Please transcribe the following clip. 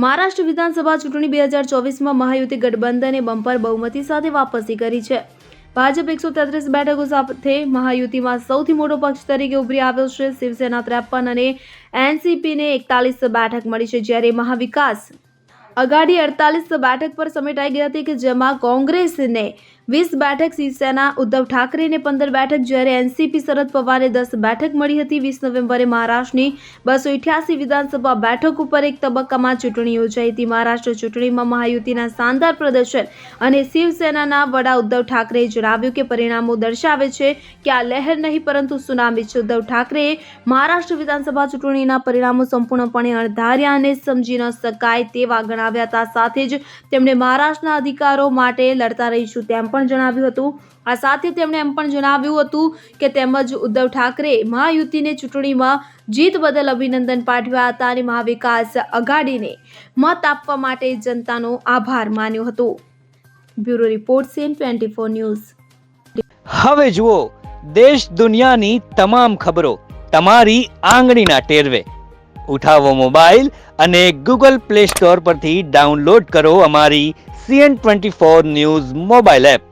મહારાષ્ટ્ર વિધાનસભા ચૂંટણી 2024માં મહાયુતિ ગઠબંધને બમ્પર બહુમતી સાથે વાપસી કરી છે. ભાજપ 133 બેઠકો સાથે મહાયુતિમાં સૌથી મોટો પક્ષ તરીકે ઉભરી આવ્યો છે. શિવસેના 53 અને એનસીપીને 41 બેઠક મળી છે, જ્યારે મહાવિકાસ અઘાડી 48 બેઠક પર સમેટાઈ ગઈ હતી, કે જેમાં કોંગ્રેસને 20 બેઠક, શિવસેના ઉદ્ધવ ઠાકરેને 15 બેઠક, જ્યારે એનસીપી શરદ પવારને 10 બેઠક મળી હતી. 20 નવેમ્બરે મહારાષ્ટ્રની 288 વિધાનસભા બેઠક ઉપર એક તબક્કામાં ચૂંટણી યોજાઈ હતી. મહારાષ્ટ્ર ચૂંટણીમાં મહાયુતિના શાનદાર પ્રદર્શન અને શિવસેનાના વડા ઉદ્ધવ ઠાકરેએ જણાવ્યું કે પરિણામો દર્શાવે છે કે આ લહેર નહીં પરંતુ સુનામી છે. ઉદ્ધવ ઠાકરેએ મહારાષ્ટ્ર વિધાનસભા ચૂંટણીના પરિણામો સંપૂર્ણપણે અણધાર્યા અને સમજી ન શકાય તેવા ગણાવ્યા હતા. સાથે જ તેમણે મહારાષ્ટ્રના અધિકારો માટે લડતા રહીશું તેમ પણ જણાવ્યું હતું. આ સાથે તેમણે એમ પણ જણાવ્યું હતું કે તેમજ ઉદ્ધવ ઠાકરે મહાયુતિને ચૂંટણીમાં જીત બદલ અભિનંદન પાઠવ્યા હતા અને મહાવિકાસ અઘાડીને મત આપવા માટે જનતાનો આભાર માન્યો હતો. Bureau report CN24 news. હવે જુઓ દેશ દુનિયાની તમામ ખબરો તમારી આંગળીના ટેરવે. ઉઠાવો મોબાઈલ અને Google Play Store પરથી ડાઉનલોડ કરો અમારી CN24 ન્યૂઝ મોબાઈલ એપ.